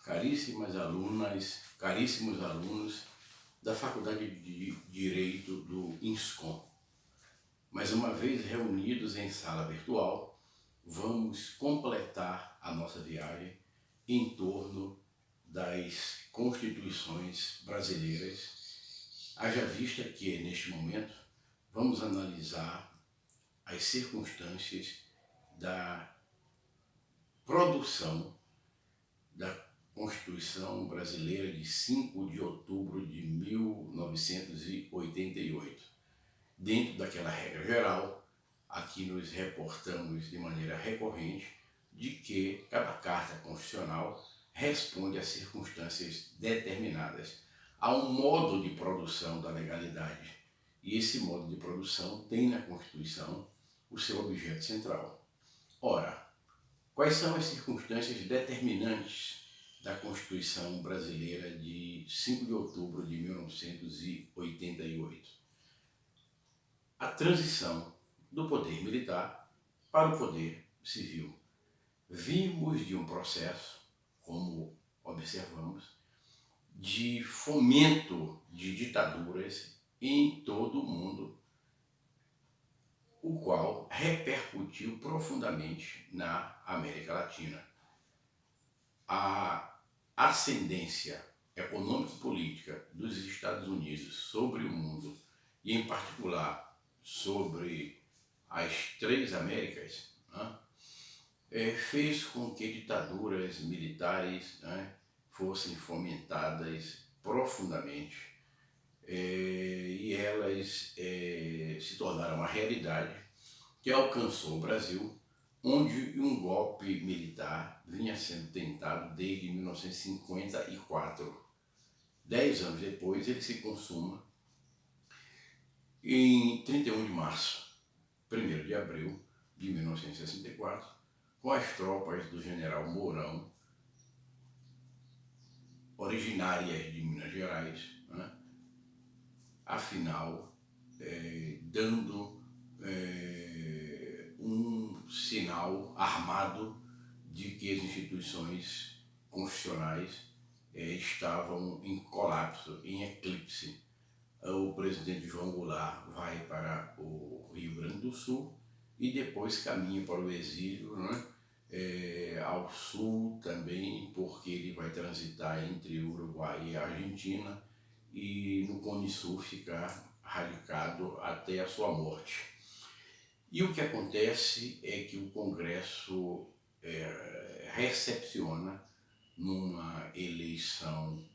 caríssimas alunas, caríssimos alunos da Faculdade de Direito do INSCOM. Mais uma vez reunidos em sala virtual, vamos completar a nossa viagem em torno das constituições brasileiras, haja vista que, neste momento, vamos analisar as circunstâncias da produção da Constituição Brasileira de 5 de outubro de 1988. Dentro daquela regra geral, aqui nos reportamos de maneira recorrente de que cada carta constitucional responde a circunstâncias determinadas. Há um modo de produção da legalidade e esse modo de produção tem na Constituição o seu objeto central. Ora, quais são as circunstâncias determinantes da Constituição Brasileira de 5 de outubro de 1988? A transição do poder militar para o poder civil. Vimos de um processo, como observamos, de fomento de ditaduras em todo o mundo, o qual repercutiu profundamente na América Latina. A ascendência econômica e política dos Estados Unidos sobre o mundo, e em particular sobre as três Américas, fez com que ditaduras militares fossem fomentadas profundamente e elas se tornaram uma realidade que alcançou o Brasil, onde um golpe militar vinha sendo tentado desde 1954. 10 anos depois, ele se consuma em 31 de março, 1º de abril de 1964, com as tropas do general Mourão, originárias de Minas Gerais, afinal, dando um sinal armado de que as instituições constitucionais estavam em colapso, em eclipse. O presidente João Goulart vai para o Rio Grande do Sul e depois caminha para o exílio, ao sul também, porque ele vai transitar entre Uruguai e Argentina e no Cone Sul ficar radicado até a sua morte. E o que acontece é que o Congresso recepciona numa eleição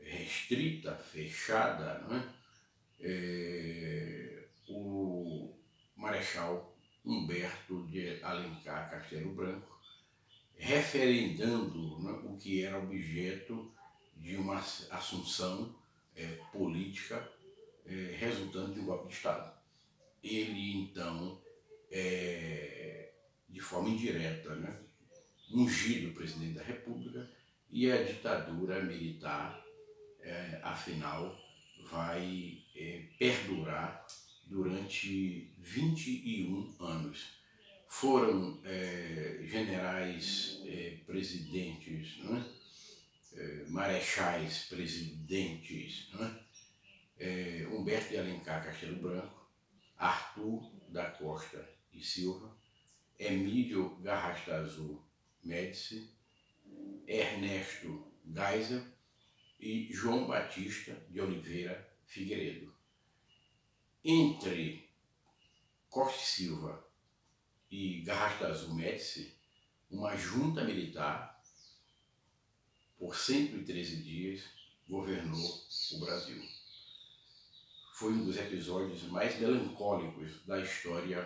restrita, fechada, o Marechal Humberto de Alencar Castelo Branco, referendando o que era objeto de uma assunção política resultante de um golpe de Estado. Ele, então, de forma indireta, ungido presidente da República, e a ditadura militar, afinal, vai perdurar durante 21 anos. Foram generais presidentes, marechais presidentes, Humberto de Alencar Castelo Branco, Arthur da Costa e Silva, Emílio Garrastazu Médici, Ernesto Geisel e João Batista de Oliveira Figueiredo. Entre Costa e Silva e Garrastazu Médici, uma junta militar, por 113 dias, governou o Brasil. Foi um dos episódios mais melancólicos da história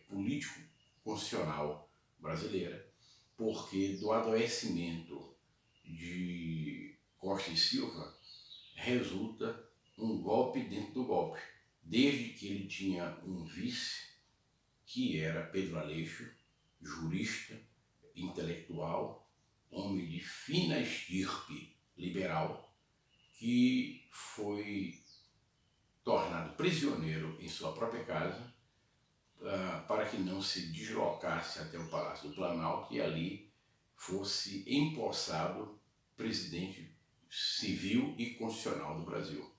político-constitucional brasileira, porque do adoecimento de Costa e Silva resulta um golpe dentro do golpe, desde que ele tinha um vice, que era Pedro Aleixo, jurista, intelectual, homem de fina estirpe liberal, que foi tornado prisioneiro em sua própria casa para que não se deslocasse até o Palácio do Planalto, e ali fosse empossado presidente civil e constitucional do Brasil.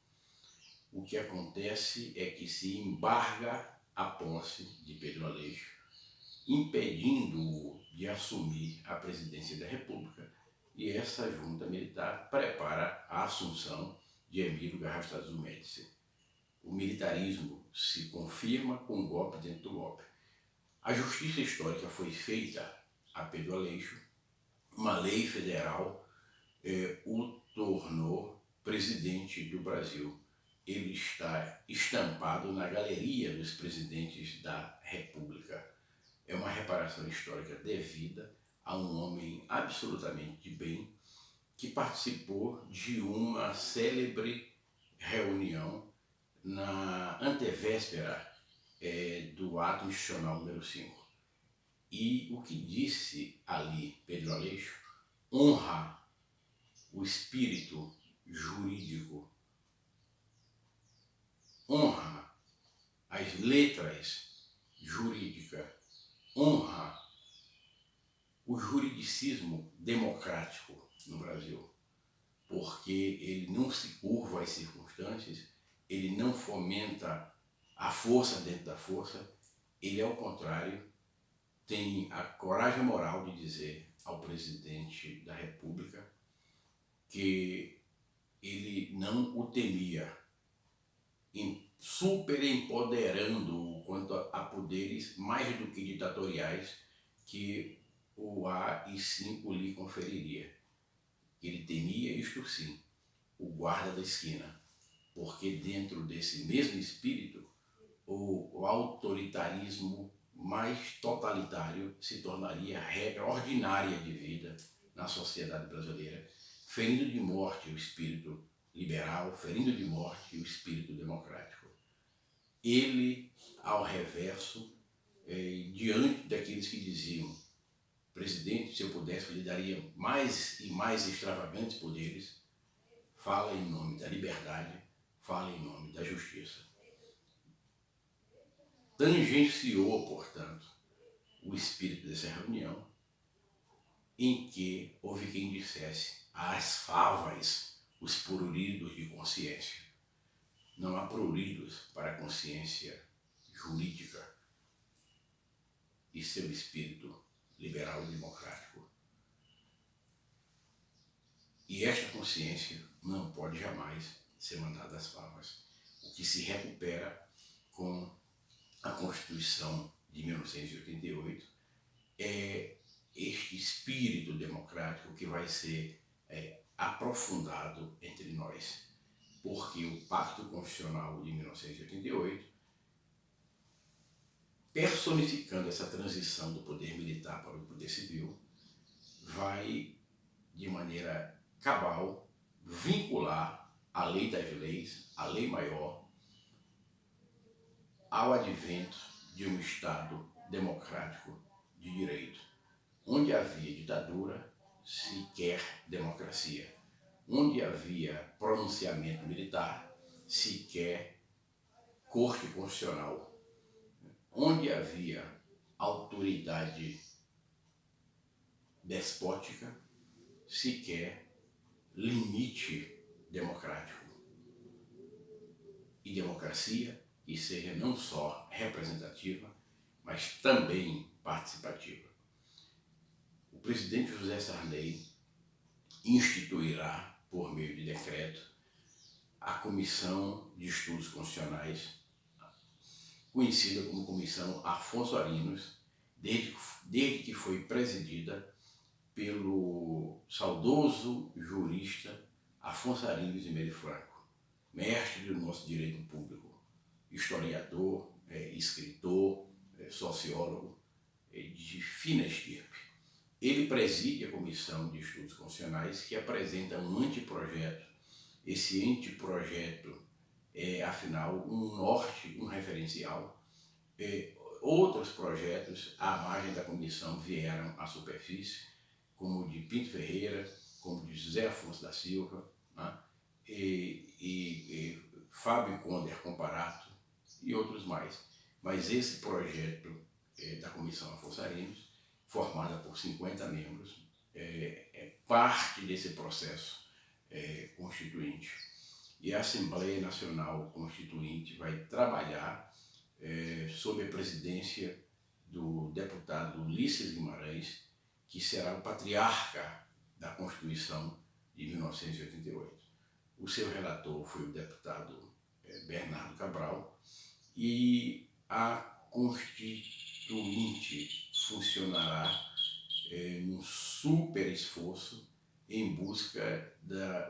O que acontece é que se embarga a posse de Pedro Aleixo, impedindo-o de assumir a presidência da República, e essa junta militar prepara a assunção de Emílio Garrastazu Médici. O militarismo se confirma com um golpe dentro do golpe. A justiça histórica foi feita a Pedro Aleixo, uma lei federal o tornou presidente do Brasil. Ele está estampado na galeria dos presidentes da República. É uma reparação histórica devida a um homem absolutamente de bem que participou de uma célebre reunião na antevéspera do ato institucional número 5. E o que disse ali Pedro Aleixo honra o espírito jurídico, honra as letras jurídicas, honra o juridicismo democrático no Brasil, porque ele não se curva às circunstâncias, ele não fomenta a força dentro da força, ele, ao contrário, tem a coragem moral de dizer ao presidente da República que ele não o temia, super empoderando-o quanto a poderes mais do que ditatoriais que o AI-5 lhe conferiria. Ele temia, isto sim, o guarda da esquina, porque dentro desse mesmo espírito, o autoritarismo mais totalitário se tornaria a regra ordinária de vida na sociedade brasileira, ferindo de morte o espírito liberal, ferindo de morte o espírito democrático. Ele, ao reverso, diante daqueles que diziam: presidente, se eu pudesse, lhe daria mais e mais extravagantes poderes, fala em nome da liberdade, fala em nome da justiça. Tangenciou, portanto, o espírito dessa reunião, em que houve quem dissesse: as favas, os pruridos de consciência. Não há pruridos para a consciência jurídica e seu espírito liberal e democrático. E esta consciência não pode jamais ser mandada às favas. O que se recupera com a Constituição de 1988 é este espírito democrático que vai ser aprofundado entre nós, porque o Pacto Constitucional de 1988, personificando essa transição do poder militar para o poder civil, vai, de maneira cabal, vincular a lei das leis, a lei maior, ao advento de um Estado democrático de direito. Onde havia ditadura, se quer democracia. Onde havia pronunciamento militar, se quer corte constitucional. Onde havia autoridade despótica, se quer limite democrático. E democracia que seja não só representativa, mas também participativa. O presidente José Sarney instituirá, por meio de decreto, a Comissão de Estudos Constitucionais, conhecida como Comissão Afonso Arinos, desde que foi presidida pelo saudoso jurista Afonso Arinos de Meire Franco, mestre do nosso direito público, historiador, escritor, sociólogo de fina estirpe. Ele preside a Comissão de Estudos Constitucionais, que apresenta um anteprojeto. Esse anteprojeto é, afinal, um norte, um referencial. Outros projetos à margem da comissão vieram à superfície, como o de Pinto Ferreira, como o de José Afonso da Silva, né? e Fábio Conder Comparato e outros mais. Mas esse projeto da Comissão Afonso Arinos, formada por 50 membros, é parte desse processo constituinte. E a Assembleia Nacional Constituinte vai trabalhar sob a presidência do deputado Ulisses Guimarães, que será o patriarca da Constituição de 1988. O seu relator foi o deputado Bernardo Cabral, e a Constituinte funcionará num super esforço em busca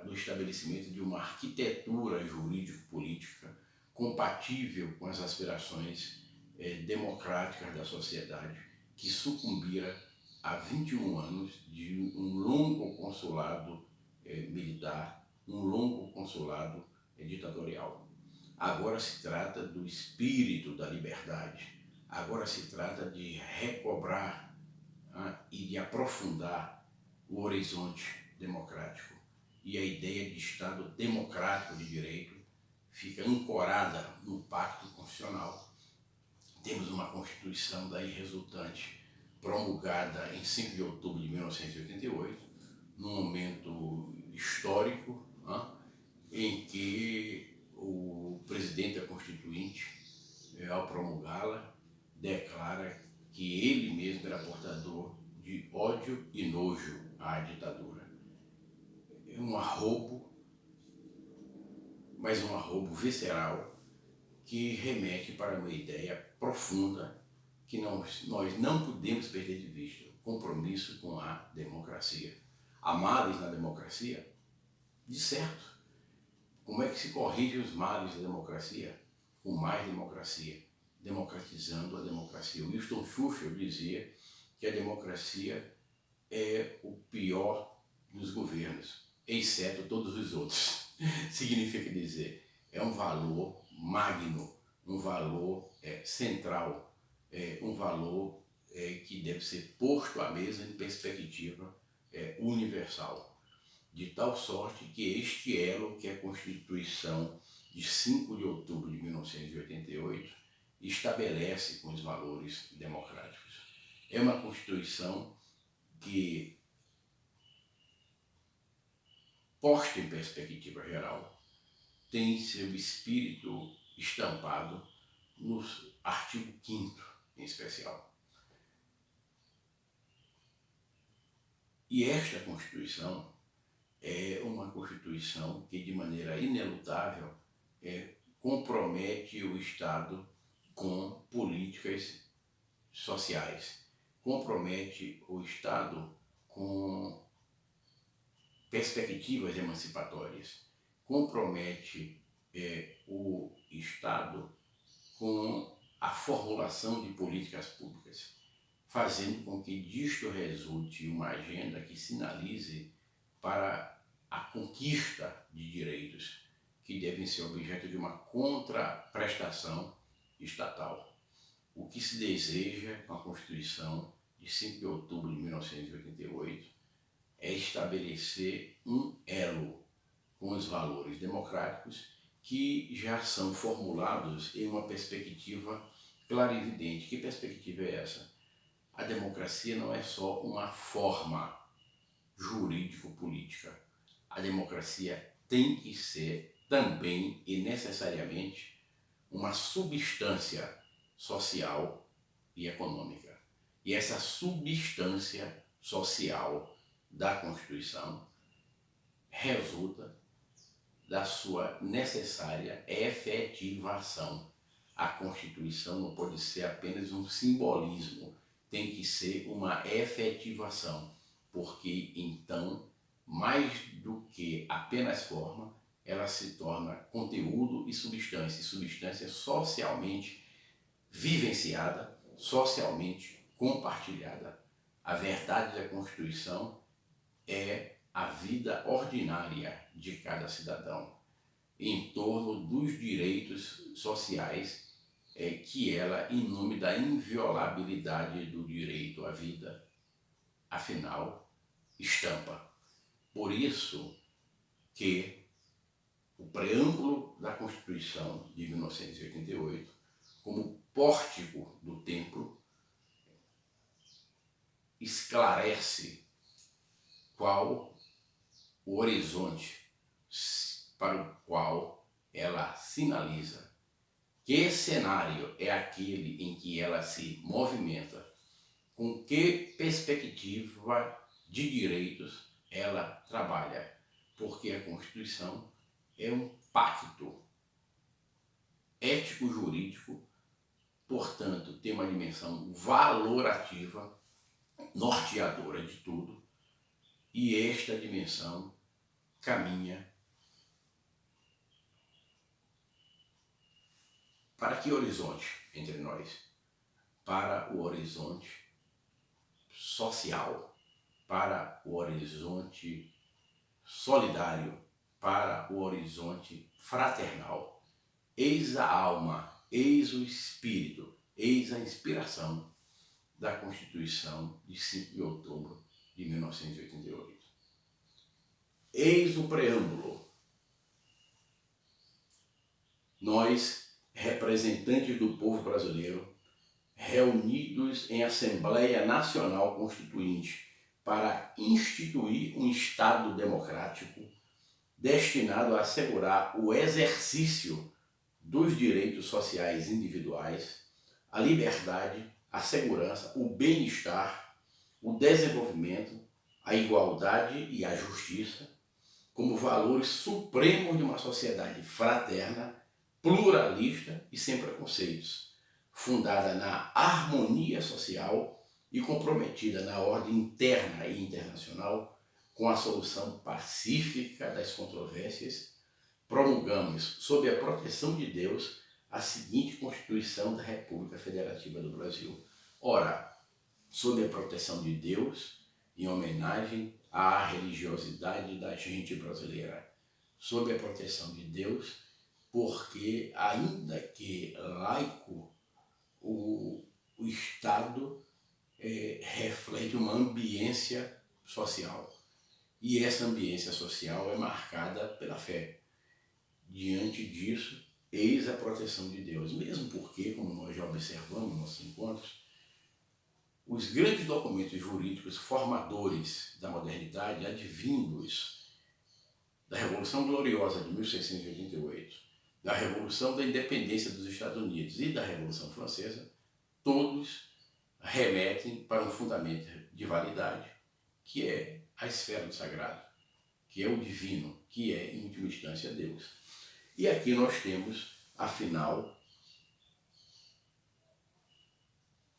do estabelecimento de uma arquitetura jurídico-política compatível com as aspirações democráticas da sociedade, que sucumbira há 21 anos de um longo consulado militar, um longo consulado ditatorial. Agora se trata do espírito da liberdade, agora se trata de recobrar e de aprofundar o horizonte democrático. E a ideia de Estado democrático de direito fica ancorada no Pacto Constitucional. Temos uma Constituição daí resultante, promulgada em 5 de outubro de 1988, num momento histórico em que o presidente da Constituinte, ao promulgá-la, declara que ele mesmo era portador de ódio e nojo à ditadura. É um arrobo, mas um arrobo visceral, que remete para uma ideia profunda que nós não podemos perder de vista: o compromisso com a democracia. Há males na democracia? De certo. Como é que se corrige os males da democracia? Com mais democracia, democratizando a democracia. O Winston Churchill dizia que a democracia é o pior dos governos, exceto todos os outros. Significa dizer, é um valor magno, um valor central, um valor que deve ser posto à mesa em perspectiva universal. De tal sorte que este elo, que é a Constituição de 5 de outubro de 1988, estabelece com os valores democráticos. É uma Constituição que, posta em perspectiva geral, tem seu espírito estampado no artigo 5º, em especial. E esta Constituição é uma Constituição que, de maneira inelutável, compromete o Estado com políticas sociais, compromete o Estado com perspectivas emancipatórias, compromete o Estado com a formulação de políticas públicas, fazendo com que disto resulte uma agenda que sinalize para a conquista de direitos que devem ser objeto de uma contraprestação estatal. O que se deseja com a Constituição de 5 de outubro de 1988 é estabelecer um elo com os valores democráticos que já são formulados em uma perspectiva clarividente. Que perspectiva é essa? A democracia não é só uma forma jurídico-política. A democracia tem que ser também e necessariamente uma substância social e econômica. E essa substância social da Constituição resulta da sua necessária efetivação. A Constituição não pode ser apenas um simbolismo, tem que ser uma efetivação, porque então, mais do que apenas forma, ela se torna conteúdo e substância socialmente vivenciada, socialmente compartilhada. A verdade da Constituição é a vida ordinária de cada cidadão, em torno dos direitos sociais que ela, em nome da inviolabilidade do direito à vida, afinal, estampa. Por isso que o preâmbulo da Constituição de 1988, como pórtico do templo, esclarece qual o horizonte para o qual ela sinaliza que cenário é aquele em que ela se movimenta, com que perspectiva de direitos ela trabalha, porque a Constituição é um pacto ético-jurídico, portanto, tem uma dimensão valorativa, norteadora de tudo, e esta dimensão caminha para que horizonte entre nós? Para o horizonte social, para o horizonte solidário, para o horizonte fraternal. Eis a alma, eis o espírito, eis a inspiração da Constituição de 5 de outubro de 1988. Eis o preâmbulo. Nós, representantes do povo brasileiro, reunidos em Assembleia Nacional Constituinte para instituir um Estado democrático destinado a assegurar o exercício dos direitos sociais individuais, a liberdade, a segurança, o bem-estar, o desenvolvimento, a igualdade e a justiça, como valores supremos de uma sociedade fraterna, pluralista e sem preconceitos, fundada na harmonia social e comprometida na ordem interna e internacional com a solução pacífica das controvérsias. Promulgamos, sob a proteção de Deus, a seguinte Constituição da República Federativa do Brasil. Ora, sob a proteção de Deus, em homenagem à religiosidade da gente brasileira. Sob a proteção de Deus, porque, ainda que laico, o Estado reflete uma ambiência social. E essa ambiência social é marcada pela fé. Diante disso, eis a proteção de Deus. Mesmo porque, como nós já observamos nos nossos encontros, os grandes documentos jurídicos formadores da modernidade, advindos da Revolução Gloriosa de 1688, da Revolução da Independência dos Estados Unidos e da Revolução Francesa, todos remetem para um fundamento de validade, que é a esfera do sagrado, que é o divino, que é, em última instância, Deus. E aqui nós temos, afinal,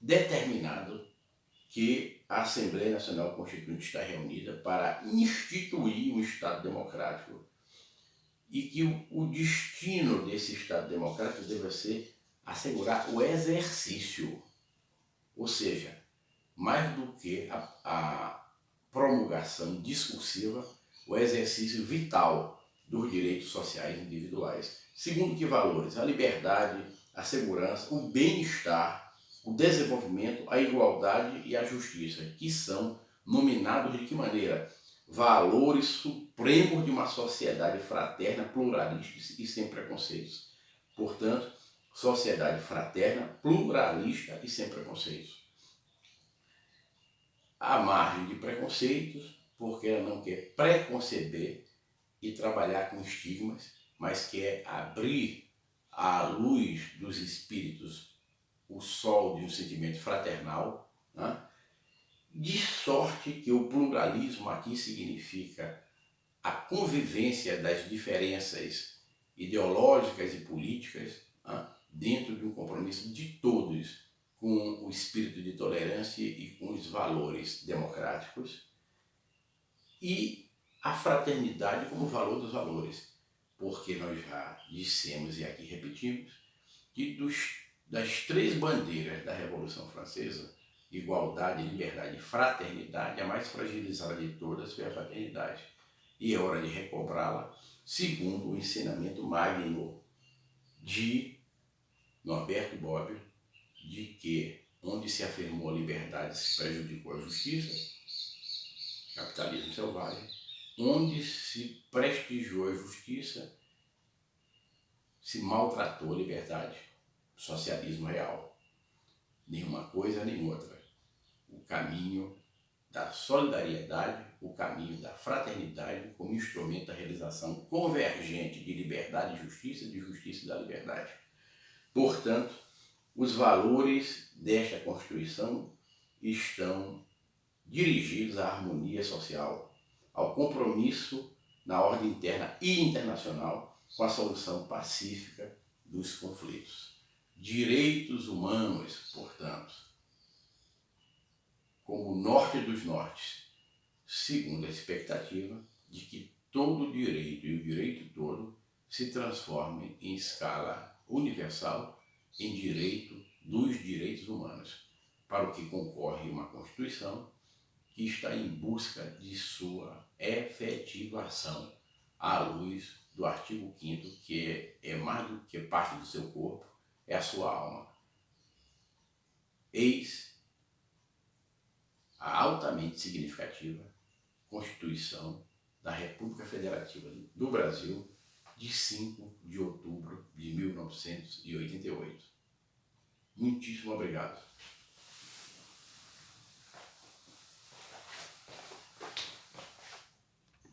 determinado que a Assembleia Nacional Constituinte está reunida para instituir um Estado democrático e que o destino desse Estado democrático deve ser assegurar o exercício, ou seja, mais do que a promulgação discursiva, o exercício vital dos direitos sociais individuais. Segundo que valores? A liberdade, a segurança, o bem-estar, o desenvolvimento, a igualdade e a justiça, que são nominados de que maneira? Valores supremos de uma sociedade fraterna, pluralista e sem preconceitos. Portanto, sociedade fraterna, pluralista e sem preconceitos. À margem de preconceitos, porque ela não quer preconceber e trabalhar com estigmas, mas quer abrir à luz dos espíritos o sol de um sentimento fraternal, né? De sorte que o pluralismo aqui significa a convivência das diferenças ideológicas e políticas, né? Dentro de um compromisso de todos com o espírito de tolerância e com os valores democráticos, e a fraternidade como valor dos valores, porque nós já dissemos e aqui repetimos que das 3 bandeiras da Revolução Francesa, igualdade, liberdade e fraternidade, a mais fragilizada de todas foi a fraternidade. E é hora de recobrá-la, segundo o ensinamento magno de Norberto Bobbio, de que onde se afirmou a liberdade se prejudicou a justiça, capitalismo selvagem, onde se prestigiou a justiça se maltratou a liberdade, socialismo real. Nenhuma coisa nem outra. O caminho da solidariedade, o caminho da fraternidade como instrumento da realização convergente de liberdade e justiça, de justiça e da liberdade. Portanto, os valores desta Constituição estão dirigidos à harmonia social, ao compromisso na ordem interna e internacional com a solução pacífica dos conflitos. Direitos humanos, portanto, como o norte dos nortes, segundo a expectativa de que todo direito e o direito todo se transformem em escala universal em direito dos direitos humanos, para o que concorre uma Constituição que está em busca de sua efetivação à luz do artigo 5º, que é mais do que parte do seu corpo, é a sua alma. Eis a altamente significativa Constituição da República Federativa do Brasil, de 5 de outubro de 1988. Muitíssimo obrigado.